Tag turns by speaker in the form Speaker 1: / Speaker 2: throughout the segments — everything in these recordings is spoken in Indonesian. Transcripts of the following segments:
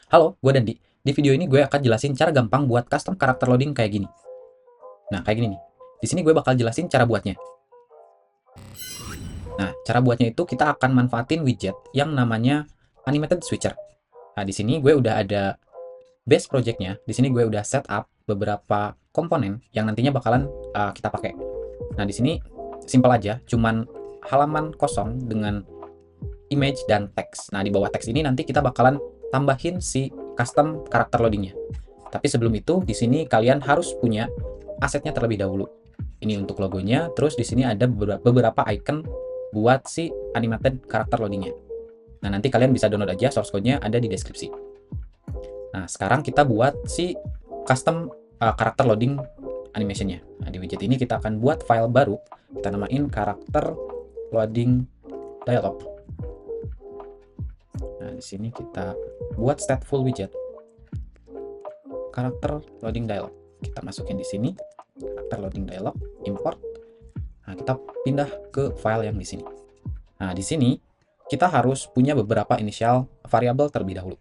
Speaker 1: Halo, gue Dandi. Di video ini gue akan jelasin cara gampang buat custom karakter loading kayak gini. Nah, kayak gini nih. Di sini gue bakal jelasin cara buatnya. Nah, cara buatnya itu kita akan manfaatin widget yang namanya animated switcher. Nah, di sini gue udah ada base projectnya. Di sini gue udah setup beberapa komponen yang nantinya bakalan kita pakai. Nah, di sini simple aja, cuman halaman kosong dengan image dan teks. Nah, di bawah teks ini nanti kita bakalan tambahin si custom karakter loadingnya. Tapi sebelum itu, di sini kalian harus punya asetnya terlebih dahulu. Ini untuk logonya, terus di sini ada beberapa icon buat si animated karakter loadingnya. Nah, nanti kalian bisa download aja, source code-nya ada di deskripsi. Nah, sekarang kita buat si custom karakter loading animation-nya. Nah, di widget ini kita akan buat file baru, kita namain karakter loading dialog. Nah, di sini kita buat stateful widget karakter loading dialog. Kita masukin di sini karakter loading dialog, import. Nah, kita pindah ke file yang di sini. Nah, di sini kita harus punya beberapa initial variabel terlebih dahulu.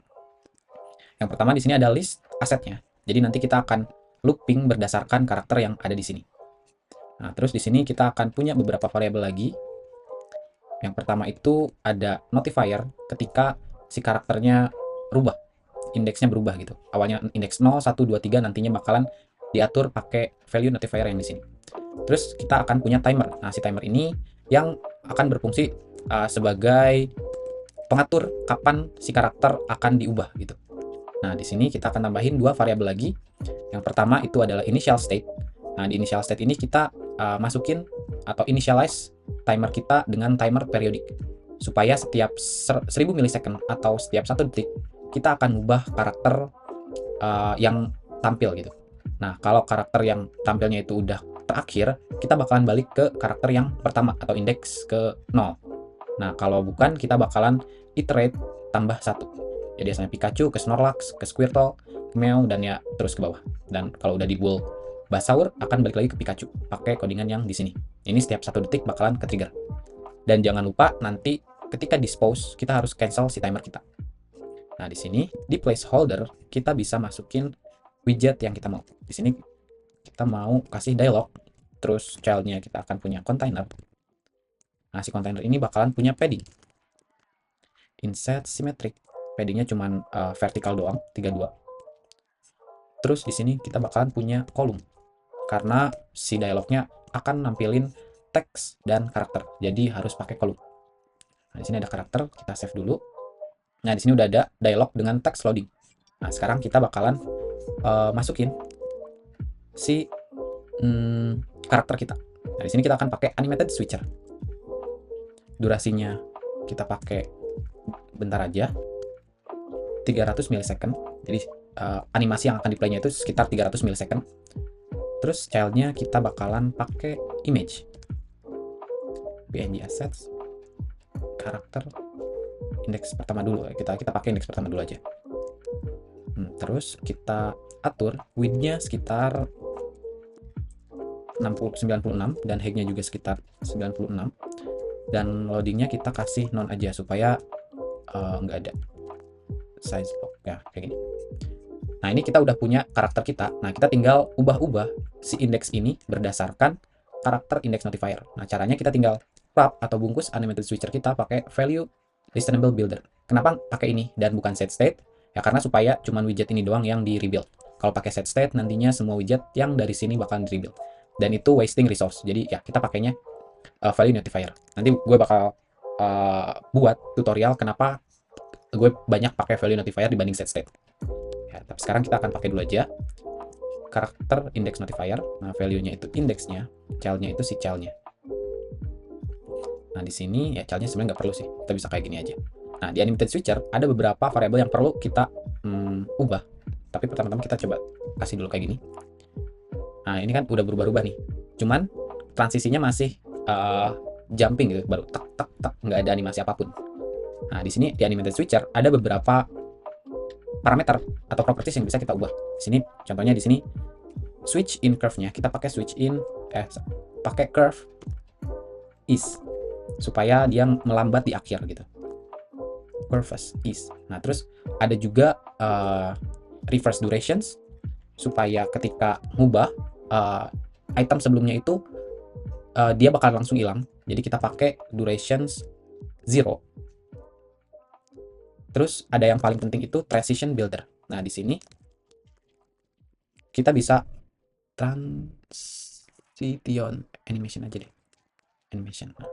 Speaker 1: Yang pertama di sini ada list asetnya. Jadi nanti kita akan looping berdasarkan karakter yang ada di sini. Nah, terus di sini kita akan punya beberapa variabel lagi. Yang pertama itu ada notifier ketika si karakternya berubah, indeksnya berubah gitu. Awalnya indeks 0, 1, 2, 3, nantinya bakalan diatur pakai value notifier yang di sini. Terus kita akan punya timer. Nah, si timer ini yang akan berfungsi sebagai pengatur kapan si karakter akan diubah gitu. Nah, di sini kita akan tambahin dua variabel lagi. Yang pertama itu adalah initial state. Nah, di initial state ini kita masukin atau initialize timer kita dengan timer periodik. Supaya setiap 1000 milisecond atau setiap 1 detik kita akan ubah karakter yang tampil gitu. Nah, kalau karakter yang tampilnya itu udah terakhir, kita bakalan balik ke karakter yang pertama atau indeks ke 0. Nah, kalau bukan, kita bakalan iterate tambah 1. Jadi asalnya Pikachu ke Snorlax, ke Squirtle, ke Meow, dan ya terus ke bawah. Dan kalau udah di Bull Basaur, akan balik lagi ke Pikachu, pakai codingan yang di sini. Ini setiap 1 detik bakalan ke trigger. Dan jangan lupa nanti ketika dispose, kita harus cancel si timer kita. Nah, di sini di placeholder kita bisa masukin widget yang kita mau. Di sini kita mau kasih dialog, terus childnya kita akan punya container. Nah, si container ini bakalan punya padding. Inset symmetric. Paddingnya cuma vertikal doang, 32. Terus di sini kita bakalan punya kolom. Karena si dialognya akan nampilin teks dan karakter. Jadi harus pakai kolom. Nah, di sini ada karakter, kita save dulu. Nah, di sini udah ada dialog dengan text loading. Nah, sekarang kita bakalan masukin si karakter kita. Nah, di sini kita akan pakai animated switcher. Durasinya kita pakai bentar aja, 300 milisecond. Jadi animasi yang akan di-play-nya itu sekitar 300 milisecond. Terus childnya kita bakalan pakai image, PNG assets, karakter, indeks pertama dulu. Kita pakai indeks pertama dulu aja. Terus kita atur width-nya sekitar 96 dan height-nya juga sekitar 96. Dan loading-nya kita kasih non aja supaya nggak ada size block ya, kayak gini. Nah, ini kita udah punya karakter kita. Nah, kita tinggal ubah-ubah si indeks ini berdasarkan karakter index notifier. Nah, caranya kita tinggal wrap atau bungkus animated switcher kita pakai value listenable builder. Kenapa pakai ini dan bukan set state? Ya karena supaya cuman widget ini doang yang di rebuild. Kalau pakai set state nantinya semua widget yang dari sini bakal di rebuild. Dan itu wasting resource. Jadi ya kita pakainya value notifier. Nanti gue bakal buat tutorial kenapa gue banyak pakai value notifier dibanding set state. Ya, tapi sekarang kita akan pakai dulu aja karakter index notifier. Nah, value-nya itu indeksnya, child-nya itu si child-nya. Nah, di sini ya child-nya sebenarnya nggak perlu sih. Kita bisa kayak gini aja. Nah, di animated switcher ada beberapa variabel yang perlu kita ubah. Tapi pertama-tama kita coba kasih dulu kayak gini. Nah, ini kan udah berubah-ubah nih. Cuman transisinya masih jumping gitu, baru tak tak tak, nggak ada animasi apapun. Nah, di sini di animated switcher ada beberapa parameter atau properties yang bisa kita ubah. Di sini contohnya di sini switch in curve-nya kita pakai pakai curve is supaya dia melambat di akhir gitu. Curve is. Nah, terus ada juga reverse durations, supaya ketika ngubah item sebelumnya itu dia bakal langsung hilang. Jadi kita pakai durations 0. Terus ada yang paling penting itu transition builder. Nah, di sini kita bisa transition animation aja deh. Animation. Nah,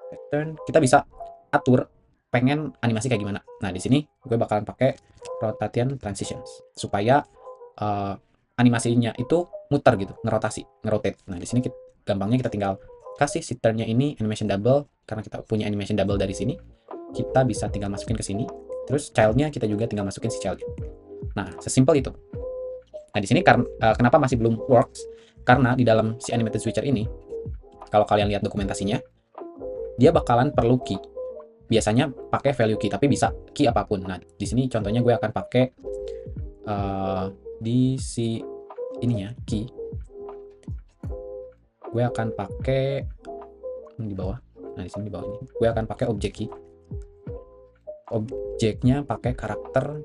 Speaker 1: pattern kita bisa atur pengen animasi kayak gimana. Nah, di sini gue bakalan pakai rotation transitions supaya animasinya itu muter gitu, ngerotate. Nah, di sini gampangnya kita tinggal kasih si turn-nya ini animation double, karena kita punya animation double dari sini. Kita bisa tinggal masukin ke sini. Terus child-nya kita juga tinggal masukin si child. Nah, sesimpel itu. Nah, di sini kenapa masih belum works? Karena di dalam si animated switcher ini, kalau kalian lihat dokumentasinya, dia bakalan perlu key. Biasanya pakai value key, tapi bisa key apapun. Nah, di sini contohnya gue akan pakai di si ininya key. Gue akan pakai di bawah. Nah, di sini di bawah ini. Gue akan pakai object key. Objeknya pakai karakter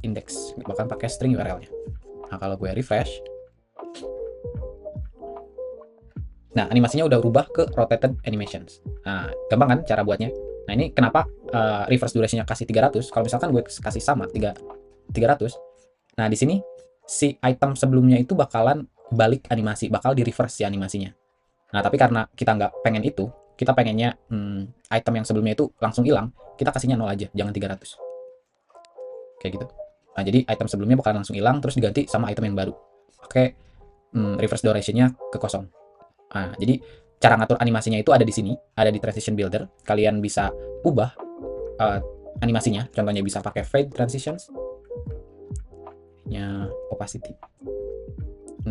Speaker 1: index, bahkan pakai string URL-nya. Nah, kalau gue refresh, nah animasinya udah berubah ke rotated animations. Nah, gampang kan cara buatnya? Nah, ini kenapa reverse durasinya kasih 300? Kalau misalkan gue kasih sama 300. Nah, di sini si item sebelumnya itu bakalan balik animasi, bakal di reverse si animasinya. Nah, tapi karena kita nggak pengen itu, kita pengennya item yang sebelumnya itu langsung hilang, kita kasihnya 0 aja, jangan 300. Kayak gitu. Nah, jadi item sebelumnya bakalan langsung hilang, terus diganti sama item yang baru. Pakai reverse duration-nya ke kosong. Nah, jadi cara ngatur animasinya itu ada di sini, ada di transition builder. Kalian bisa ubah animasinya, contohnya bisa pakai fade transitions, opacity.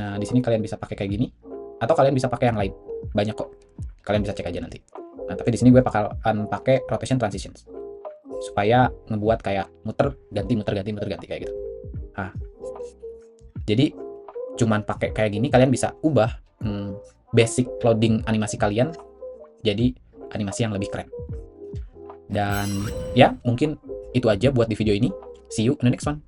Speaker 1: Nah, di sini kalian bisa pakai kayak gini, atau kalian bisa pakai yang lain. Banyak kok. Kalian bisa cek aja nanti. Nah, tapi di sini gue bakalan pakai rotation transitions supaya ngebuat kayak muter ganti kayak gitu. Nah, jadi cuman pakai kayak gini kalian bisa ubah basic loading animasi kalian jadi animasi yang lebih keren. Dan ya, mungkin itu aja buat di video ini. See you in the next one.